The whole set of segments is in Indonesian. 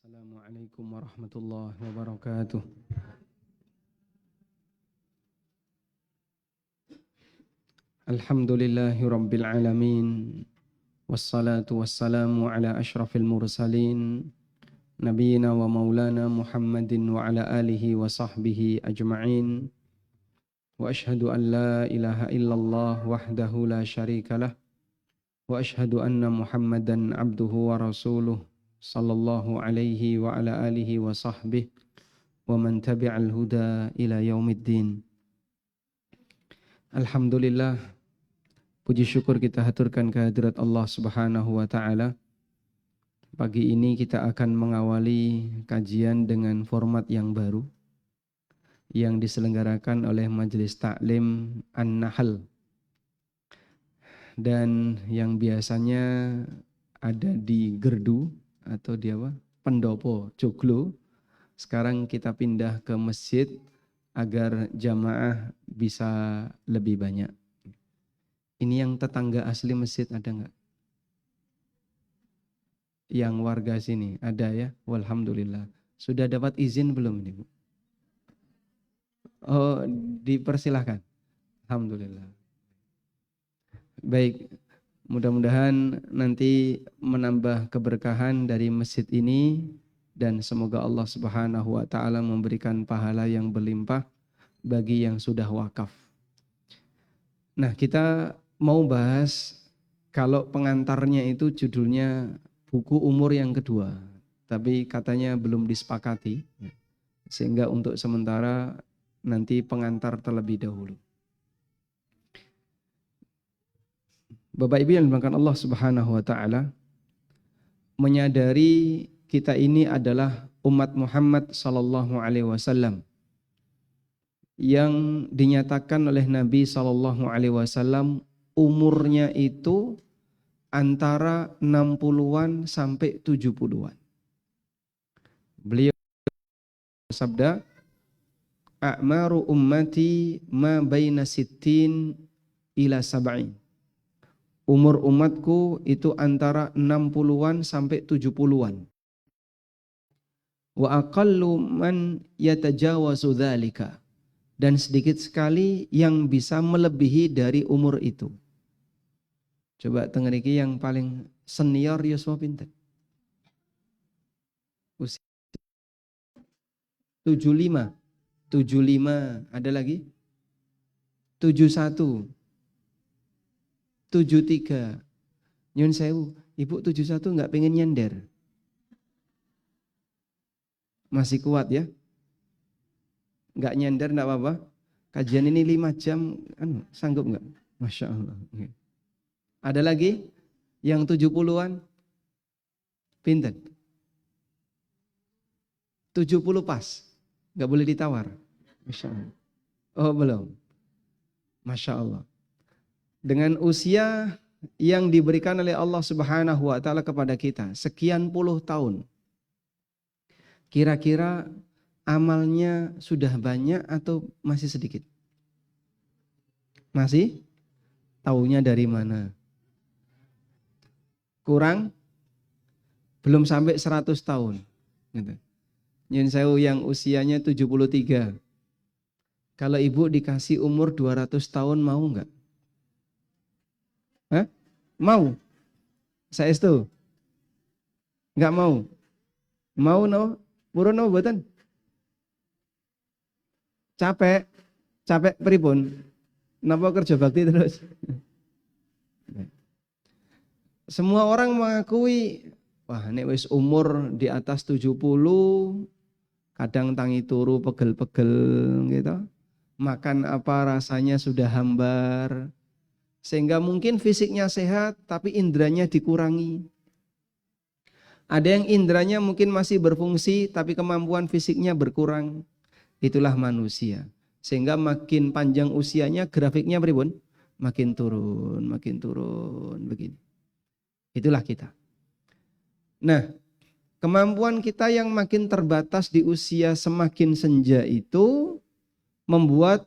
Assalamualaikum warahmatullahi wabarakatuh. Alhamdulillahi rabbil alamin. Wassalatu wassalamu ala ashrafil mursalin. Nabiyyina wa maulana Muhammadin wa ala alihi wa sahbihi ajma'in. Wa ashhadu an la ilaha illallah wahdahu la syarikalah. Wa ashhadu anna Muhammadan abduhu wa rasuluh. Sallallahu alaihi wa ala alihi wa sahbihi wa man tabi'al huda ila yaumiddin. Alhamdulillah, puji syukur kita haturkan kehadirat Allah Subhanahu wa taala. Pagi ini kita akan mengawali kajian dengan format yang baru yang diselenggarakan oleh Majelis Taklim An-Nahl dan yang biasanya ada di Gerdu atau di apa? Pendopo, Joglo. Sekarang kita pindah ke masjid agar jamaah bisa lebih banyak. Ini yang tetangga asli masjid ada enggak? Yang warga sini ada ya? Walhamdulillah. Sudah dapat izin belum ini, Bu? Oh, dipersilahkan. Alhamdulillah. Baik. Mudah-mudahan nanti menambah keberkahan dari masjid ini dan semoga Allah Subhanahu wa taala memberikan pahala yang berlimpah bagi yang sudah wakaf. Nah, kita mau bahas kalau pengantarnya itu judulnya buku umur yang kedua, tapi katanya belum disepakati sehingga untuk sementara nanti pengantar terlebih dahulu. Bapak Ibu yang dimuliakan Allah Subhanahu wa taala, menyadari kita ini adalah umat Muhammad sallallahu alaihi wasallam yang dinyatakan oleh Nabi sallallahu alaihi wasallam umurnya itu antara 60-an sampai 70-an. Beliau bersabda, "A'maru ummati ma baina sittin ila sab'in." Umur umatku itu antara 60-an sampai 70-an. Wa aqallu man yatajawazu dzalika. Dan sedikit sekali yang bisa melebihi dari umur itu. Coba tengeriki yang paling senior Yuswa pinten? Usia 75. 75, ada lagi? 71. 73. Nyun sewu, Ibu 71 enggak pengen nyender? Masih kuat ya? Enggak nyender enggak apa-apa. Kajian ini 5 jam, sanggup enggak? Masya Allah. Ada lagi yang 70-an? Pinten? 70 pas. Enggak boleh ditawar. Masya Allah. Oh belum. Masya Allah. Dengan usia yang diberikan oleh Allah Subhanahu wa taala kepada kita, sekian puluh tahun. Kira-kira amalnya sudah banyak atau masih sedikit? Masih? Taunya dari mana? Kurang? Belum sampai 100 tahun. Gitu. Nyun sewu yang usianya 73. Kalau ibu dikasih umur 200 tahun mau enggak? Hah? Mau? Saestu? Enggak mau? Mau no? Purun no boten? Capek? Capek pripun? Napa kerja bakti terus? Semua orang mengakui, wah nek wis umur di atas 70, kadang tangi turu pegel-pegel gitu. Makan apa rasanya sudah hambar. Sehingga mungkin fisiknya sehat tapi indranya dikurangi. Ada yang indranya mungkin masih berfungsi tapi kemampuan fisiknya berkurang. Itulah manusia. Sehingga makin panjang usianya grafiknya pripun? Makin turun begini. Itulah kita. Nah, kemampuan kita yang makin terbatas di usia semakin senja itu membuat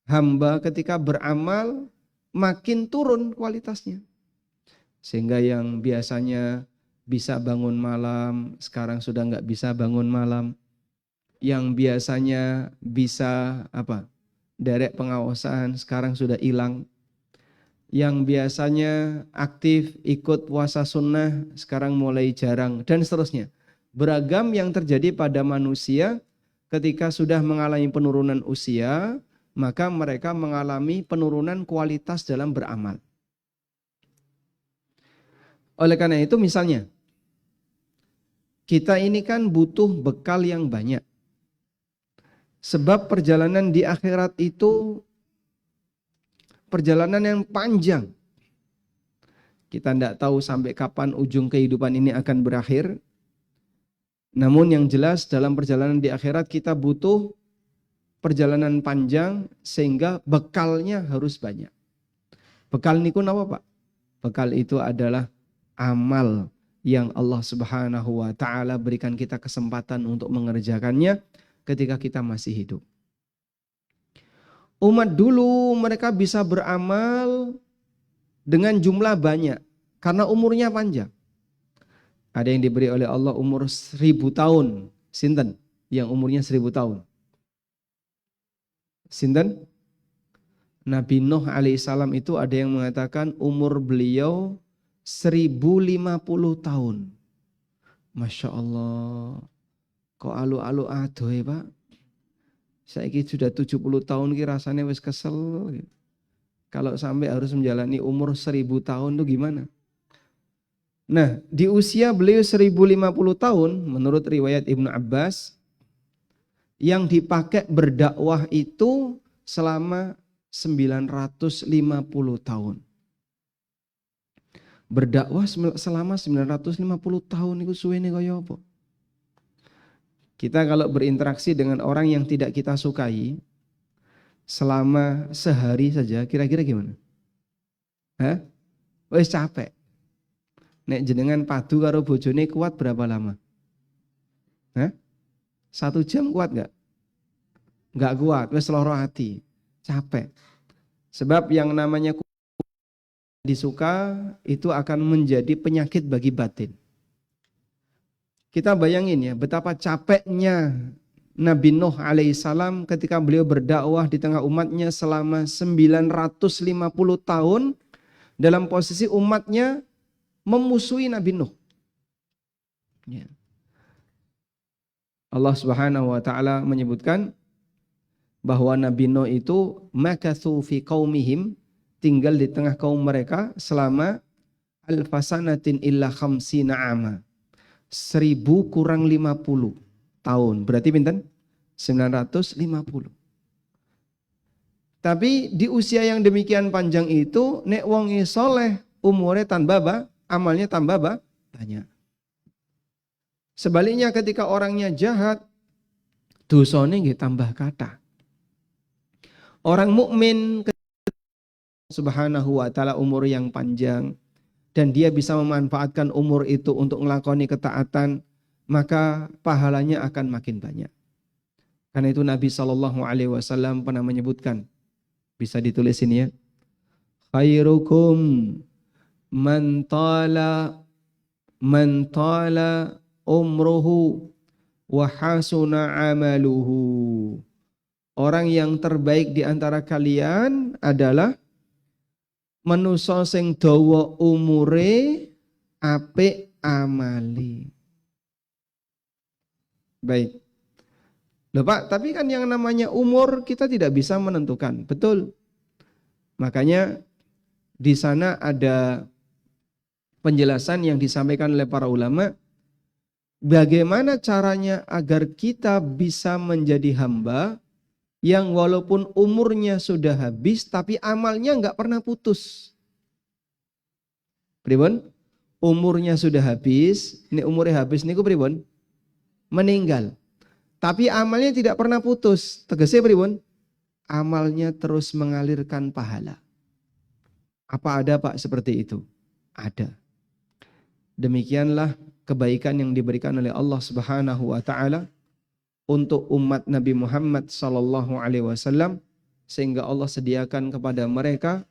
hamba ketika beramal makin turun kualitasnya. Sehingga yang biasanya bisa bangun malam, sekarang sudah nggak bisa bangun malam. Yang biasanya bisa derek pengawasan, sekarang sudah hilang. Yang biasanya aktif ikut puasa sunnah, sekarang mulai jarang, dan seterusnya. Beragam yang terjadi pada manusia ketika sudah mengalami penurunan usia, maka mereka mengalami penurunan kualitas dalam beramal. Oleh karena itu misalnya, kita ini kan butuh bekal yang banyak. Sebab perjalanan di akhirat itu perjalanan yang panjang. Kita tidak tahu sampai kapan ujung kehidupan ini akan berakhir. Namun yang jelas dalam perjalanan di akhirat kita butuh perjalanan panjang sehingga bekalnya harus banyak. Bekal niku napa, Pak? Bekal itu adalah amal yang Allah Subhanahu wa taala berikan kita kesempatan untuk mengerjakannya ketika kita masih hidup. Umat dulu mereka bisa beramal dengan jumlah banyak karena umurnya panjang. Ada yang diberi oleh Allah umur 1000 tahun. Sinten yang umurnya 1000 tahun? Sinten? Nabi Nuh alaihissalam itu ada yang mengatakan umur beliau 1050 tahun. Masya Allah. Kok alu-alu adoh Pak? Saiki sudah 70 tahun ki rasanya wis kesel. Kalau sampai harus menjalani umur 1000 tahun itu gimana? Nah, di usia beliau 1050 tahun menurut riwayat Ibnu Abbas yang dipakai berdakwah itu selama 950 tahun. Berdakwah selama 950 tahun itu suwene kaya apa? Kita kalau berinteraksi dengan orang yang tidak kita sukai selama sehari saja, kira-kira gimana? Hah? Wes capek. Nek jenengan padu karo bojone kuat berapa lama? Hah? 1 jam kuat gak? Gak kuat, wes loro hati. Capek. Sebab yang namanya disuka itu akan menjadi penyakit bagi batin. Kita bayangin ya betapa capeknya Nabi Nuh alaihissalam ketika beliau berdakwah di tengah umatnya selama 950 tahun dalam posisi umatnya memusuhi Nabi Nuh. Ya. Allah Subhanahu wa taala menyebutkan bahwa Nabi Nuh itu makathu fi qaumihim, tinggal di tengah kaum mereka selama alfasanatin illa khamsina ama. 1000 kurang 50 tahun. Berarti pinten? 950. Tapi di usia yang demikian panjang itu nek wong soleh umure tambah amalnya tambah banyak. Sebaliknya ketika orangnya jahat dosane nggih tambah kata. Orang mukmin Subhanahu wa taala umur yang panjang dan dia bisa memanfaatkan umur itu untuk melakoni ketaatan, maka pahalanya akan makin banyak. Karena itu Nabi SAW pernah menyebutkan, bisa ditulis ini ya, khairukum man tala umruhu wa hasuna amaluhu. Orang yang terbaik di antara kalian adalah manusa sing dawa umure apik amali. Baik. Loh Pak, tapi kan yang namanya umur kita tidak bisa menentukan, betul? Makanya di sana ada penjelasan yang disampaikan oleh para ulama, bagaimana caranya agar kita bisa menjadi hamba yang walaupun umurnya sudah habis tapi amalnya enggak pernah putus. Pripun? Umurnya sudah habis, ini umurnya habis niku pripun? Meninggal. Tapi amalnya tidak pernah putus. Tegese pripun? Amalnya terus mengalirkan pahala. Apa ada Pak seperti itu? Ada. Demikianlah kebaikan yang diberikan oleh Allah Subhanahu wa taala untuk umat Nabi Muhammad SAW, sehingga Allah sediakan kepada mereka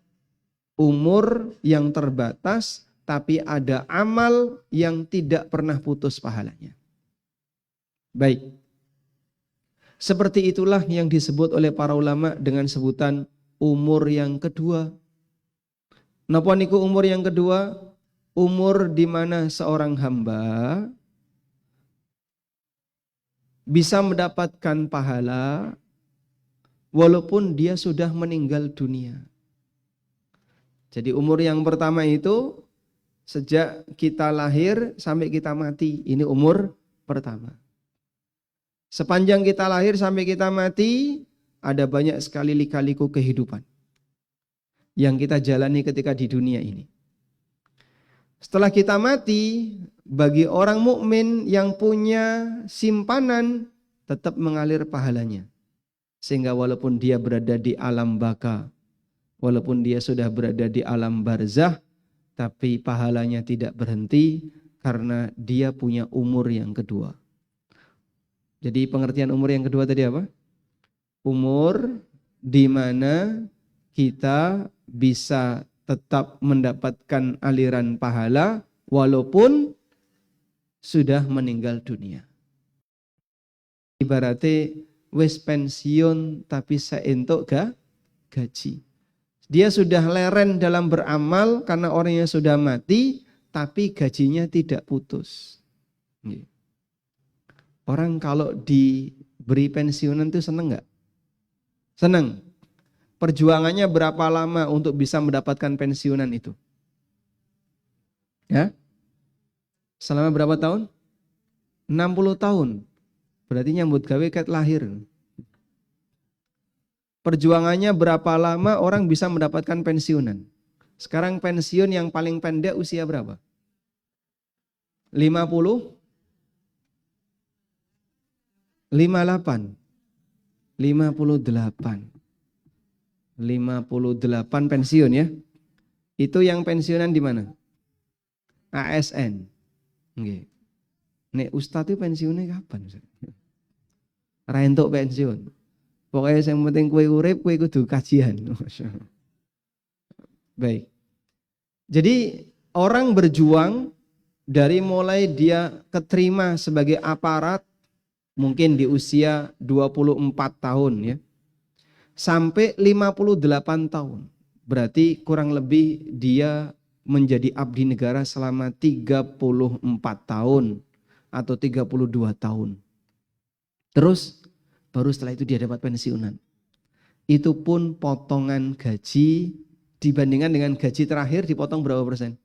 umur yang terbatas tapi ada amal yang tidak pernah putus pahalanya. Baik. Seperti itulah yang disebut oleh para ulama dengan sebutan umur yang kedua. Napa niku umur yang kedua? Umur di mana seorang hamba bisa mendapatkan pahala walaupun dia sudah meninggal dunia. Jadi umur yang pertama itu sejak kita lahir sampai kita mati. Ini umur pertama. Sepanjang kita lahir sampai kita mati, ada banyak sekali lika-liku kehidupan yang kita jalani ketika di dunia ini. Setelah kita mati, bagi orang mukmin yang punya simpanan tetap mengalir pahalanya. Sehingga walaupun dia berada di alam baka, walaupun dia sudah berada di alam barzah, tapi pahalanya tidak berhenti karena dia punya umur yang kedua. Jadi pengertian umur yang kedua tadi apa? Umur di mana kita bisa tetap mendapatkan aliran pahala walaupun sudah meninggal dunia. Ibaratnya wis pensiun tapi seentuk gaji. Dia sudah leren dalam beramal karena orangnya sudah mati tapi gajinya tidak putus. Orang kalau diberi pensiunan itu seneng nggak? Seneng. Perjuangannya berapa lama untuk bisa mendapatkan pensiunan itu? Ya? Selama berapa tahun? 60 tahun. Berarti nyambut gawe ket lahir. Perjuangannya berapa lama orang bisa mendapatkan pensiunan? Sekarang pensiun yang paling pendek usia berapa? 50? 58. 58 pensiun ya. Itu yang pensiunan di mana? ASN. Nggih. Nek ustadz itu pensiunnya kapan? Ra entuk pensiun. Pokoknya yang penting kue urip, kue kudu kajian. Baik. Jadi orang berjuang dari mulai dia keterima sebagai aparat mungkin di usia 24 tahun ya. Sampai 58 tahun. Berarti kurang lebih dia menjadi abdi negara selama 34 tahun atau 32 tahun. Terus baru setelah itu dia dapat pensiunan. Itu pun potongan gaji dibandingkan dengan gaji terakhir dipotong berapa persen?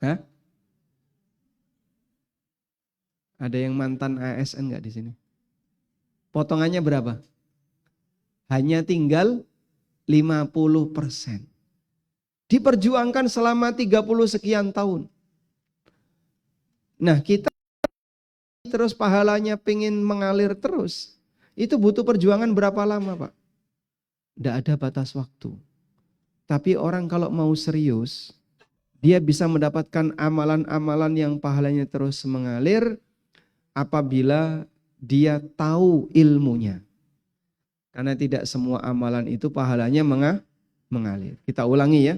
Hah? Ada yang mantan ASN enggak di sini? Potongannya berapa? Hanya tinggal 50%. Diperjuangkan selama 30 sekian tahun. Nah kita terus pahalanya pengen mengalir terus. Itu butuh perjuangan berapa lama Pak? Tidak ada batas waktu. Tapi orang kalau mau serius, dia bisa mendapatkan amalan-amalan yang pahalanya terus mengalir apabila dia tahu ilmunya. Karena tidak semua amalan itu pahalanya mengalir. Kita ulangi ya.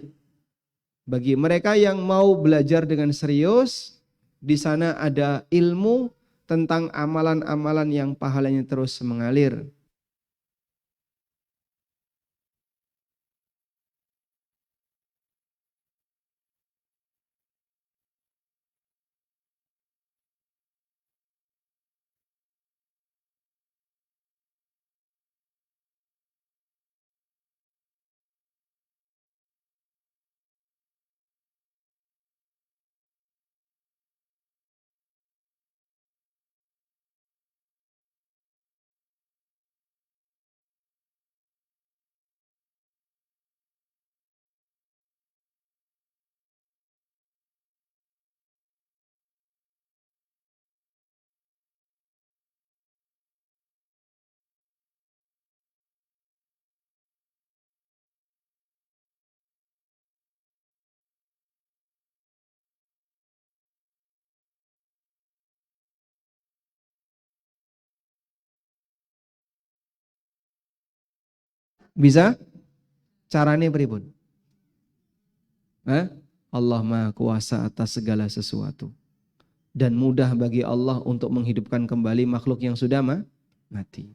Bagi mereka yang mau belajar dengan serius, di sana ada ilmu tentang amalan-amalan yang pahalanya terus mengalir. Bisa? Caranya pripun? Hah? Allah Maha Kuasa atas segala sesuatu. Dan mudah bagi Allah untuk menghidupkan kembali makhluk yang sudah mati.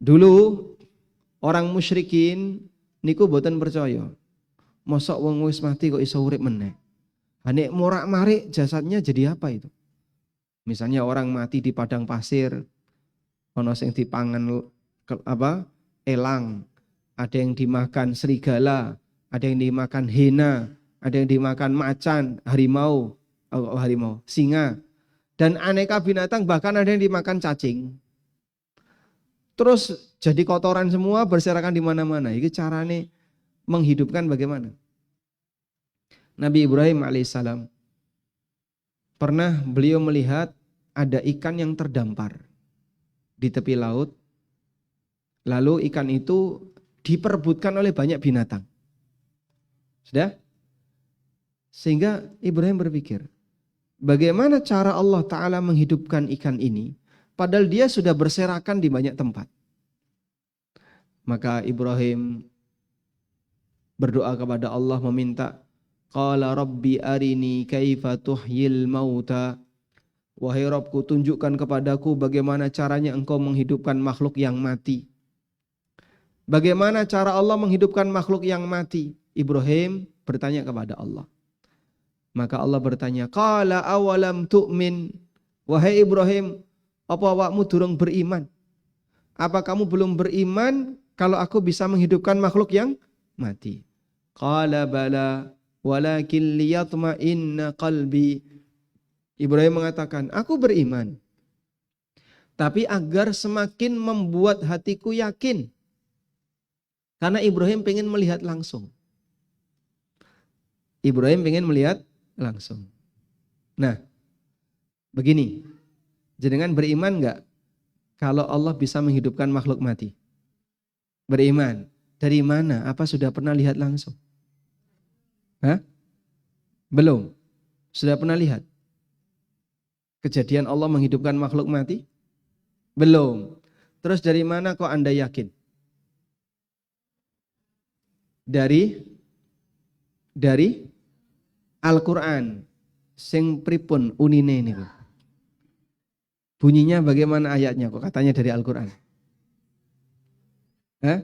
Dulu orang musyrikin niku boten percaya. Mosok wong wis mati kok iso urip meneh. Nek morak-marik jasadnya jadi apa itu? Misalnya orang mati di padang pasir, ono sing dipangan elang, ada yang dimakan serigala, ada yang dimakan hena, ada yang dimakan macan, harimau, singa, dan aneka binatang, bahkan ada yang dimakan cacing. Terus jadi kotoran semua berserakan di mana-mana. Ini caranya menghidupkan bagaimana? Nabi Ibrahim alaihissalam pernah beliau melihat ada ikan yang terdampar di tepi laut. Lalu ikan itu diperebutkan oleh banyak binatang. Sudah? Sehingga Ibrahim berpikir, bagaimana cara Allah Ta'ala menghidupkan ikan ini, padahal dia sudah berserakan di banyak tempat. Maka Ibrahim berdoa kepada Allah meminta, Qala Rabbi arini kaifa tuhyil mauta. Wahai Rabbku, tunjukkan kepadaku bagaimana caranya engkau menghidupkan makhluk yang mati. Bagaimana cara Allah menghidupkan makhluk yang mati? Ibrahim bertanya kepada Allah. Maka Allah bertanya, Qala awalam tu'min. Wahai Ibrahim, apa awakmu durung beriman? Apa kamu belum beriman kalau aku bisa menghidupkan makhluk yang mati? Qala bala walakin liyatma'inna qalbi. Ibrahim mengatakan, aku beriman, tapi agar semakin membuat hatiku yakin. Karena Ibrahim pengen melihat langsung. Ibrahim pengen melihat langsung. Nah, begini, jenengan beriman enggak kalau Allah bisa menghidupkan makhluk mati? Beriman. Dari mana? Apa sudah pernah lihat langsung? Hah? Belum. Sudah pernah lihat kejadian Allah menghidupkan makhluk mati? Belum. Terus dari mana kok Anda yakin? Dari Al-Quran. Sing pripun unine niku. Bunyinya bagaimana ayatnya kok katanya dari Al-Quran? Hah?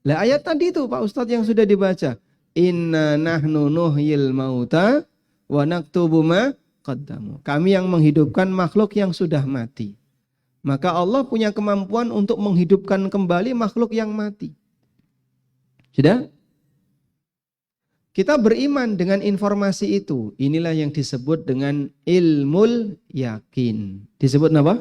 Lah ayat tadi itu Pak Ustadz yang sudah dibaca. Inna nahnu nuhyil mauta wa naktubu ma qaddamu. Kami yang menghidupkan makhluk yang sudah mati. Maka Allah punya kemampuan untuk menghidupkan kembali makhluk yang mati. Sudah? Kita beriman dengan informasi itu. Inilah yang disebut dengan ilmul yakin. Disebut apa?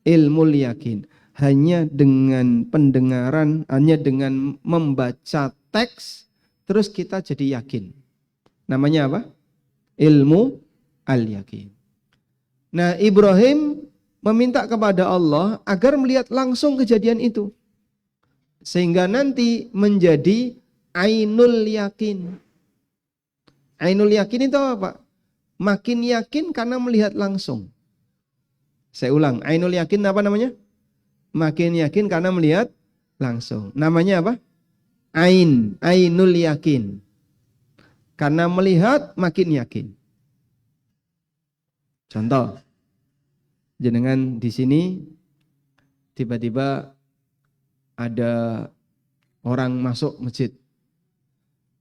Ilmul yakin. Hanya dengan pendengaran, hanya dengan membaca teks, terus kita jadi yakin. Namanya apa? Ilmu al-yakin. Nah, Ibrahim meminta kepada Allah agar melihat langsung kejadian itu. Sehingga nanti menjadi ainul yakin. Ainul yakin itu apa? Makin yakin karena melihat langsung. Saya ulang, ainul yakin apa namanya? Makin yakin karena melihat langsung. Namanya apa? Ainul yakin. Karena melihat makin yakin. Contoh, jenengan di sini tiba-tiba ada orang masuk masjid.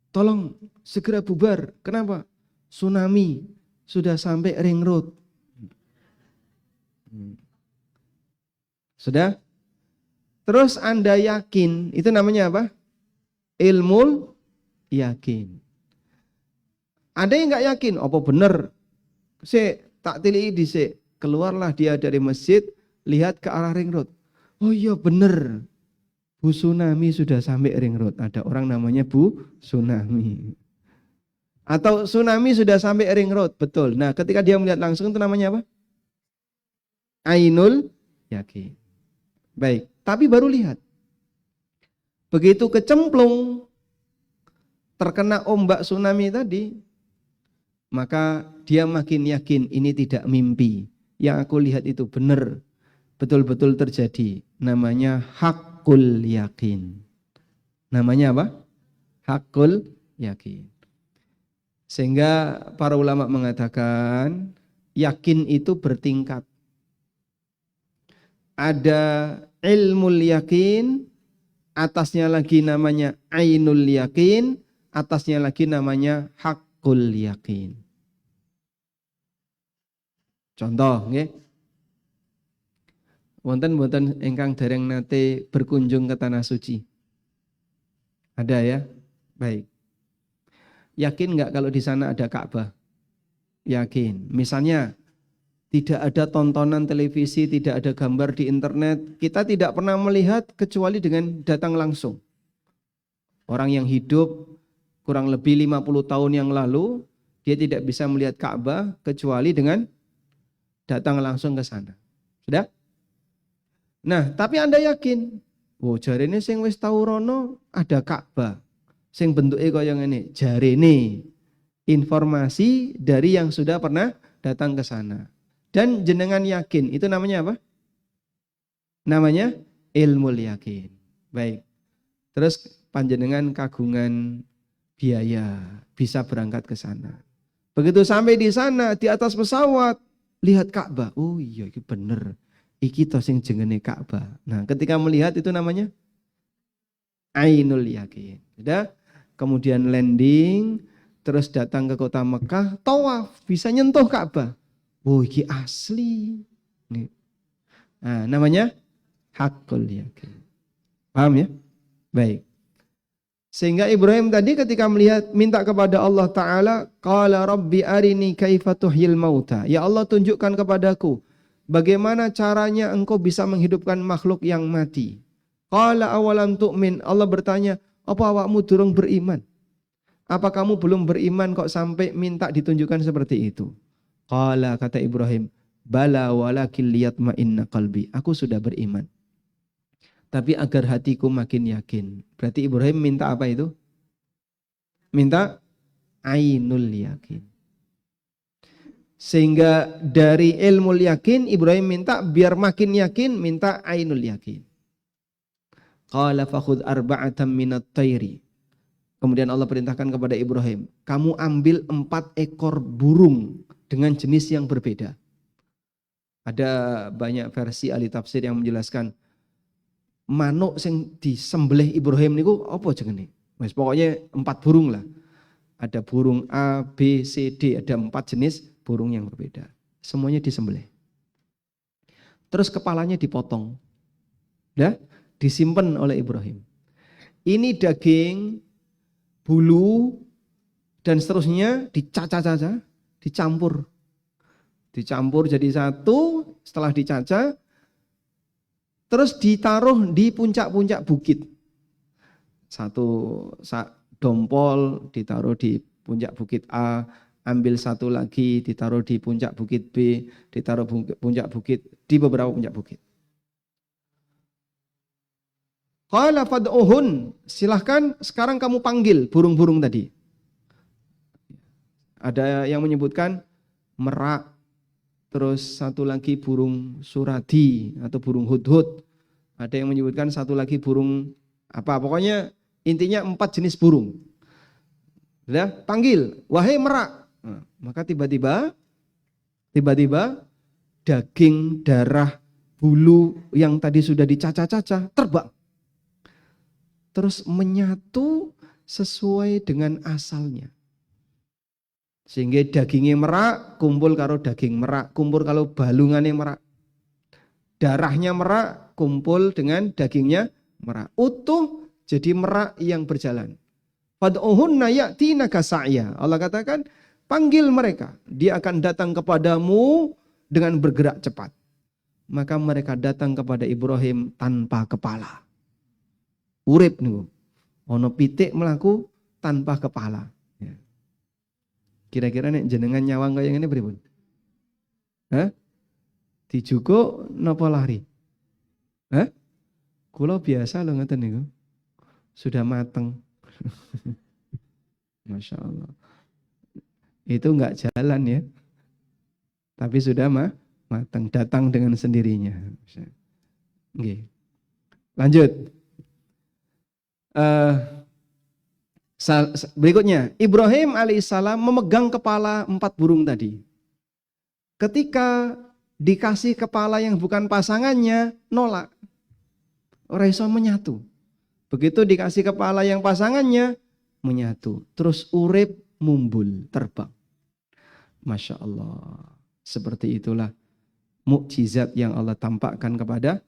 Tolong segera bubar. Kenapa? Tsunami sudah sampai ring road. Sudah? Terus Anda yakin, itu namanya apa? Ilmu yakin. Ada yang nggak yakin, apa benar? Tak tili dhisik. Keluarlah dia dari masjid, lihat ke arah ring road. Oh iya benar. Bu Tsunami sudah sampai ring road. Ada orang namanya Bu Tsunami. Atau tsunami sudah sampai ring road, betul. Nah, ketika dia melihat langsung itu namanya apa? Ainul yakin. Baik, tapi baru lihat. Begitu kecemplung, terkena ombak tsunami tadi, maka dia makin yakin ini tidak mimpi. Yang aku lihat itu benar, betul-betul terjadi. Namanya hakul yakin. Namanya apa? Hakul yakin. Sehingga para ulama mengatakan yakin itu bertingkat. Ada ilmul yakin, atasnya lagi namanya ainul yakin, atasnya lagi namanya hakul yakin. Contoh, nggih. Wonten ingkang dereng nate berkunjung ke tanah suci? Ada ya? Baik. Yakin nggak kalau di sana ada Ka'bah? Yakin. Misalnya tidak ada tontonan televisi, tidak ada gambar di internet, kita tidak pernah melihat kecuali dengan datang langsung. Orang yang hidup kurang lebih 50 tahun yang lalu, dia tidak bisa melihat Ka'bah kecuali dengan datang langsung ke sana. Sudah? Nah, tapi Anda yakin, oh jarene sing wis tau rono ada Ka'bah. Sing bentuke kaya ngene, jarene informasi dari yang sudah pernah datang ke sana. Dan jenengan yakin, itu namanya apa? Namanya ilmu yakin. Baik. Terus panjenengan kagungan biaya bisa berangkat ke sana. Begitu sampai di sana, di atas pesawat lihat Ka'bah. Oh iya, itu bener. Iki to sing jenenge Ka'bah. Nah, ketika melihat itu namanya ainul yakin. Sudah? Kemudian landing, terus datang ke kota Mekah, tawaf, bisa nyentuh Ka'bah. Oh, iki asli. Nah, namanya hakul yakin. Paham ya? Baik. Sehingga Ibrahim tadi ketika minta kepada Allah Ta'ala, qala rabbi arini kaifa tuhyil mauta. Ya Allah, tunjukkan kepadaku bagaimana caranya engkau bisa menghidupkan makhluk yang mati. Qala awalam tu'min. Allah bertanya, apa awakmu durung beriman? Apa kamu belum beriman kok sampai minta ditunjukkan seperti itu? Qala, kata Ibrahim, bala walakin liyatma'inna qalbi. Aku sudah beriman, tapi agar hatiku makin yakin. Berarti Ibrahim minta apa itu? Minta ainul yakin. Sehingga dari ilmu yakin Ibrahim minta biar makin yakin, minta ainul yakin. Qala fakhudh arba'atan minat tayri. Kemudian Allah perintahkan kepada Ibrahim, kamu ambil 4 ekor burung dengan jenis yang berbeda. Ada banyak versi ahli tafsir yang menjelaskan manuk sing disembelih Ibrahim niku apa jenenge? Wes pokoknya 4 burung lah. Ada burung A, B, C, D, ada 4 jenis burung yang berbeda. Semuanya disembelih. Terus kepalanya dipotong. Ya, disimpan oleh Ibrahim. Ini daging, bulu dan seterusnya dicaca-caca, dicampur. Dicampur jadi satu, setelah dicaca terus ditaruh di puncak-puncak bukit. Satu dompol ditaruh di puncak bukit A, ambil satu lagi ditaruh di puncak bukit B, ditaruh puncak bukit, di beberapa puncak bukit. Qala fad'uhun, silahkan sekarang kamu panggil burung-burung tadi. Ada yang menyebutkan merak, terus satu lagi burung suradi atau burung hudhud. Ada yang menyebutkan satu lagi burung apa, pokoknya intinya 4 jenis burung. Sudah, panggil, wahai merak. Nah, maka tiba-tiba daging, darah, bulu yang tadi sudah dicaca-caca terbang. Terus menyatu sesuai dengan asalnya. Sehingga dagingnya merak kumpul karo daging merak, kumpul kalau balungannya merak. Darahnya merak kumpul dengan dagingnya merak. Utuh jadi merak yang berjalan. Fad'uhunna ya'tinaka sa'ya. Allah katakan, panggil mereka, dia akan datang kepadamu dengan bergerak cepat. Maka mereka datang kepada Ibrahim tanpa kepala. Urip niku. Ono pitik melaku tanpa kepala. Ya. Kira-kira nek jenengan nyawang kaya ngene pripun? Hah? Dijugo napa lari? Hah? Kula biasa lho ngeten niku. Sudah mateng. Masya Allah. Itu enggak jalan ya. Tapi sudah matang, datang dengan sendirinya. Nggih. Lanjut. Berikutnya, Ibrahim alaihissalam memegang kepala 4 burung tadi. Ketika dikasih kepala yang bukan pasangannya, nolak. Ora iso menyatu. Begitu dikasih kepala yang pasangannya, menyatu. Terus urip mumbul, terbang. Masya Allah. Seperti itulah mukjizat yang Allah tampakkan kepada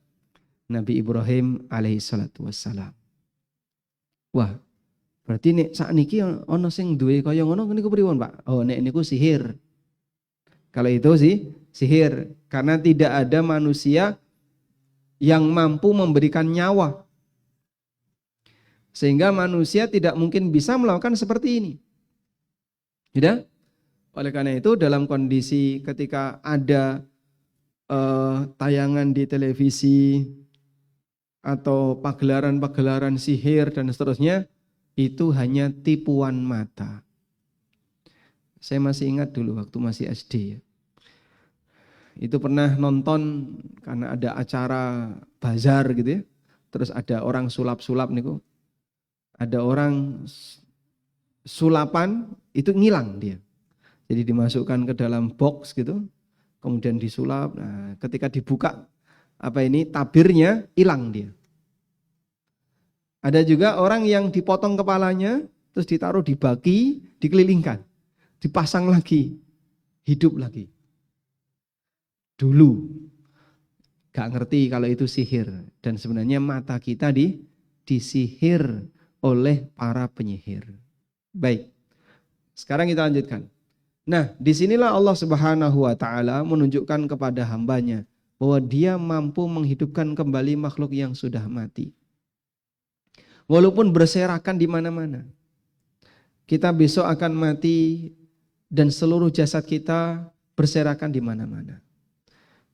Nabi Ibrahim alaihissalatu wassalam. Wah, berarti nek sakniki ana sing duwe kaya ngono niku pripun, Pak? Oh, nek niku sihir. Kalau itu sih sihir, karena tidak ada manusia yang mampu memberikan nyawa. Sehingga manusia tidak mungkin bisa melakukan seperti ini. Tidak? Oleh karena itu dalam kondisi ketika ada tayangan di televisi atau pagelaran-pagelaran sihir dan seterusnya, itu hanya tipuan mata. Saya masih ingat dulu waktu masih SD ya. Itu pernah nonton karena ada acara bazar gitu ya. Terus ada orang sulap-sulap niku. Ada orang sulapan itu ngilang dia. Jadi dimasukkan ke dalam box gitu, kemudian disulap. Nah, ketika dibuka tabirnya hilang dia. Ada juga orang yang dipotong kepalanya, terus ditaruh di baki, dikelilingkan, dipasang lagi, hidup lagi. Dulu gak ngerti kalau itu sihir, dan sebenarnya mata kita disihir oleh para penyihir. Baik, sekarang kita lanjutkan. Nah, disinilah Allah Subhanahu wa Ta'ala menunjukkan kepada hambanya bahwa Dia mampu menghidupkan kembali makhluk yang sudah mati, walaupun berserakan di mana-mana. Kita besok akan mati dan seluruh jasad kita berserakan di mana-mana.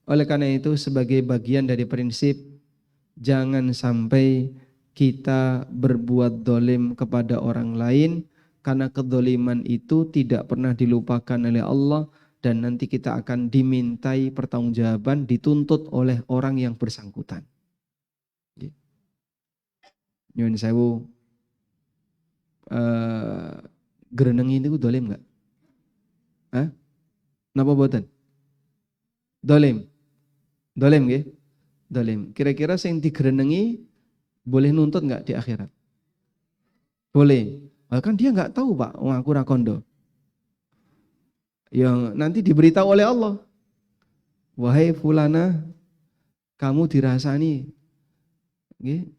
Oleh karena itu, sebagai bagian dari prinsip, jangan sampai kita berbuat dolim kepada orang lain, karena kedoliman itu tidak pernah dilupakan oleh Allah, dan nanti kita akan dimintai pertanggungjawaban, dituntut oleh orang yang bersangkutan. Nyuwun sewu, grenengi niku dolim enggak? Hah? Napa boten? Dolim. Dolim nggih? Dolim. Kira-kira sing digrenengi boleh nuntut enggak di akhirat? Boleh. Bahkan dia enggak tahu, Pak, wong aku ra kondo. Yang nanti diberitahu oleh Allah. Wahai fulana, kamu dirasani. Nggih.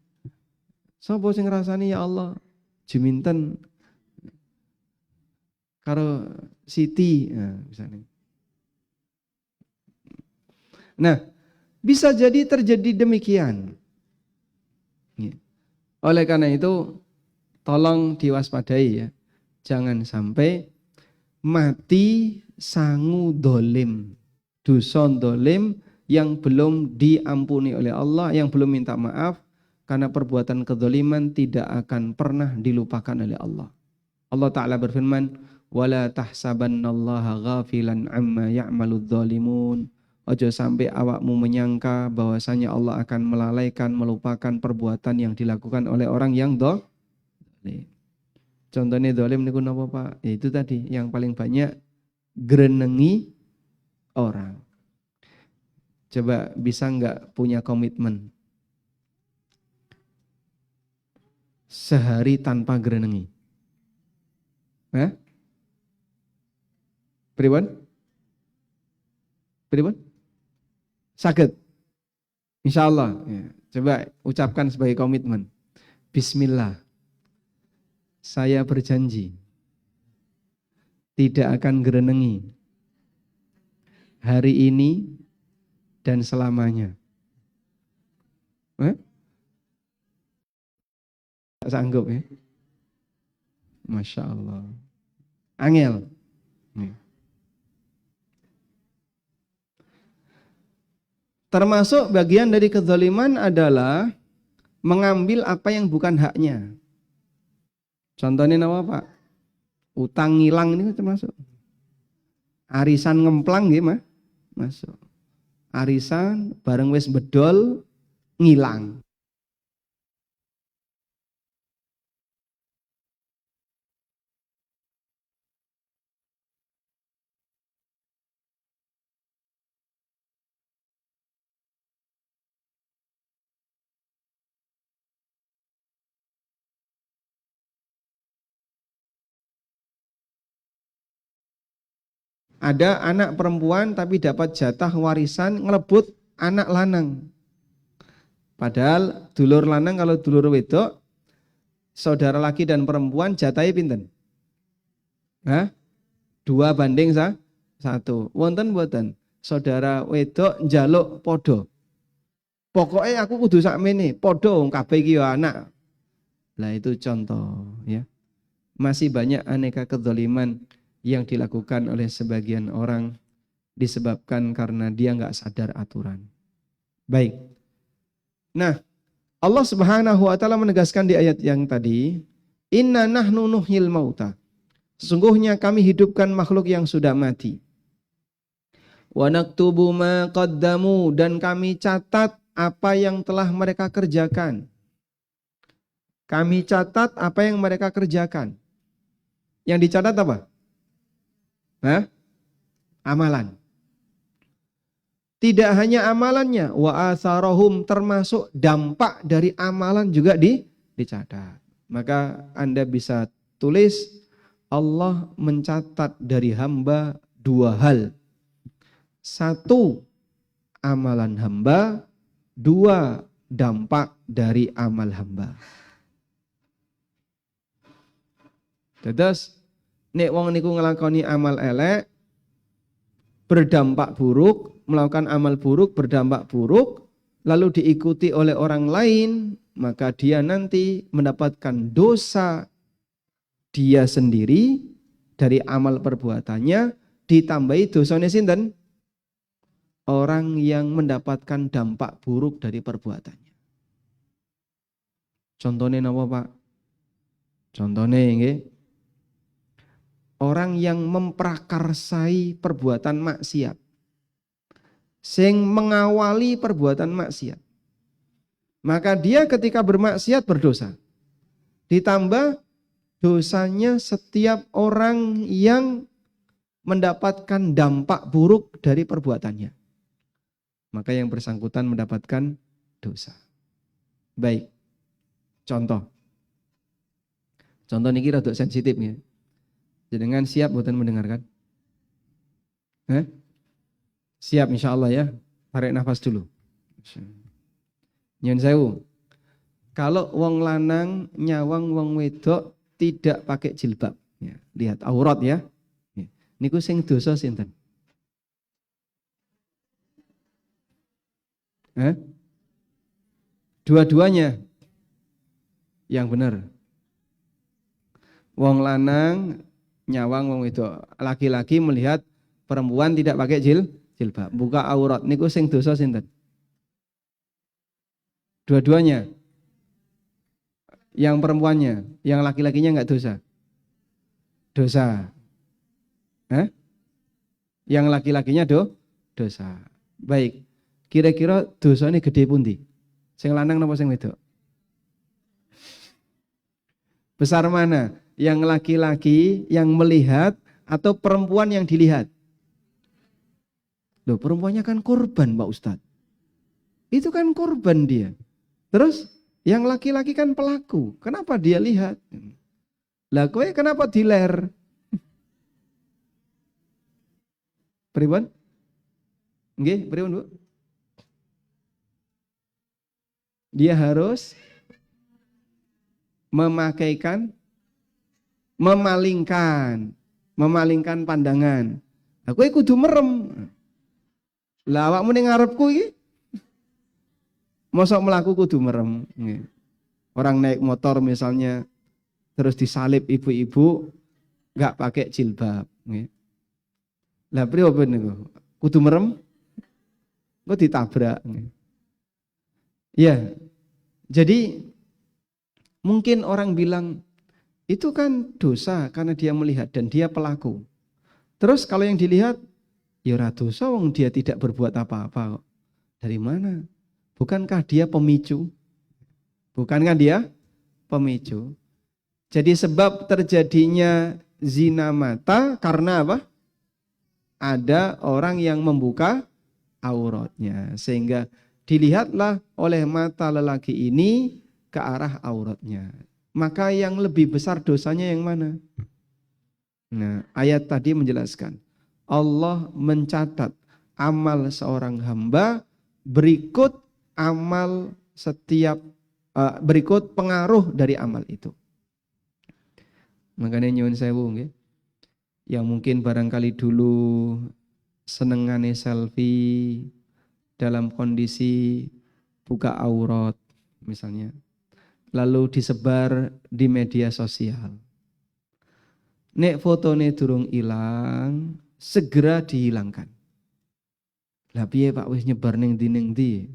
Sapa sing ngrasani ya Allah? Juminten karo Siti, nah, misalnya. Nah, bisa jadi terjadi demikian. Oleh karena itu, tolong diwaspadai ya. Jangan sampai mati sangu dolim, dosa dolim yang belum diampuni oleh Allah, yang belum minta maaf, karena perbuatan kedoliman tidak akan pernah dilupakan oleh Allah. Allah Ta'ala berfirman, wala tahsabannallaha ghafilan amma ya'maludz zalimun. Ojo sampai awakmu menyangka bahwasanya Allah akan melalaikan, melupakan perbuatan yang dilakukan oleh orang yang dolim. Contohnya dolim niku napa, Pak? Ya itu tadi yang paling banyak grenengi orang. Coba bisa enggak punya komitmen sehari tanpa grenengi? Hah? Pripun? Pripun? Saged? Insyaallah. Ya. Coba ucapkan sebagai komitmen. Bismillah. Saya berjanji tidak akan grenengi hari ini dan selamanya. Sanggup ya? Masya Allah. Angel. Termasuk bagian dari kezaliman adalah mengambil apa yang bukan haknya. Contohnya apa, Pak? Utang ngilang ini termasuk. Arisan ngemplang gimana? Masuk. Arisan bareng wis bedol ngilang. Ada anak perempuan tapi dapat jatah warisan ngelebut anak lanang. Padahal dulur lanang kalau dulur wedok, saudara laki dan perempuan jatahnya pinten? Hah? 2:1. Wonten mboten? Saudara wedok njaluk podo. Pokoknya aku kudu sakmene, podo wong kabeh iki ya anak. Lah itu contoh ya. Masih banyak aneka kezaliman yang dilakukan oleh sebagian orang disebabkan karena dia nggak sadar aturan. Baik. Nah, Allah Subhanahu wa taala menegaskan di ayat yang tadi, "Inna nahnu nuhyil mauta." Sesungguhnya kami hidupkan makhluk yang sudah mati. Wa naktubu ma qaddamu, dan kami catat apa yang telah mereka kerjakan. Kami catat apa yang mereka kerjakan. Yang dicatat apa? Hah? Amalan. Tidak hanya amalannya, wa atharahum, termasuk dampak dari amalan juga dicatat. Maka Anda bisa tulis, Allah mencatat dari hamba 2 hal. 1, amalan hamba. 2, dampak dari amal hamba. Terus nek wong niku nglakoni amal elek, berdampak buruk, melakukan amal buruk, berdampak buruk, lalu diikuti oleh orang lain, maka dia nanti mendapatkan dosa dia sendiri dari amal perbuatannya, ditambahi dosanya sinten? Orang yang mendapatkan dampak buruk dari perbuatannya. Contohnya napa, Pak? Contohnya nggih. Orang yang memprakarsai perbuatan maksiat, sing mengawali perbuatan maksiat, maka dia ketika bermaksiat berdosa. Ditambah dosanya setiap orang yang mendapatkan dampak buruk dari perbuatannya, maka yang bersangkutan mendapatkan dosa. Baik, contoh niki rada sensitif ya. Jenengan siap boten mendengarkan? Siap insya Allah ya. Tarik nafas dulu. Nyun sewu. Kalau wong lanang nyawang wong wedok tidak pakai jilbab, ya, lihat aurat ya. Niku sing dosa sinten? Dua-duanya yang benar. Wong lanang nyawang wong wedok, laki-laki melihat perempuan tidak pakai jilbab, buka aurat, niku sing dosa sinten? Dua-duanya. Yang perempuannya, yang laki-lakinya enggak dosa. Dosa. Yang laki-lakinya dosa. Baik. Kira-kira dosane gede pundi? Sing lanang napa sing wedok? Besar mana? Yang laki-laki yang melihat atau perempuan yang dilihat? Loh, perempuannya kan korban, Pak Ustadz. Itu kan korban dia. Terus yang laki-laki kan pelaku. Kenapa dia lihat? Lah kowe kenapa diler? Pripun? Nggih, pripun, Bu? Dia harus memalingkan pandangan. Lah kowe kudu merem. Lah awakmu ning ngarepku iki mosok mlaku kudu merem. Orang naik motor misalnya terus disalip ibu-ibu enggak pakai jilbab, nggih. Lah pripun niku? Kudu merem? Kok ditabrak. Ya. Jadi mungkin orang bilang itu kan dosa karena dia melihat dan dia pelaku. Terus kalau yang dilihat, ya ora dosa wong dia tidak berbuat apa-apa kok. Dari mana? Bukankah dia pemicu? Bukankah dia pemicu? Jadi sebab terjadinya zina mata karena apa? Ada orang yang membuka auratnya. Sehingga dilihatlah oleh mata lelaki ini ke arah auratnya. Maka yang lebih besar dosanya yang mana? Nah, ayat tadi menjelaskan. Allah mencatat amal seorang hamba berikut amal setiap berikut pengaruh dari amal itu. Makanya nyuwun sewu nggih. Yang mungkin barangkali dulu senengane selfie dalam kondisi buka aurat misalnya, lalu disebar di media sosial. Nek fotone durung ilang, segera dihilangkan. Lah piye Pak wis nyebar ning ndi?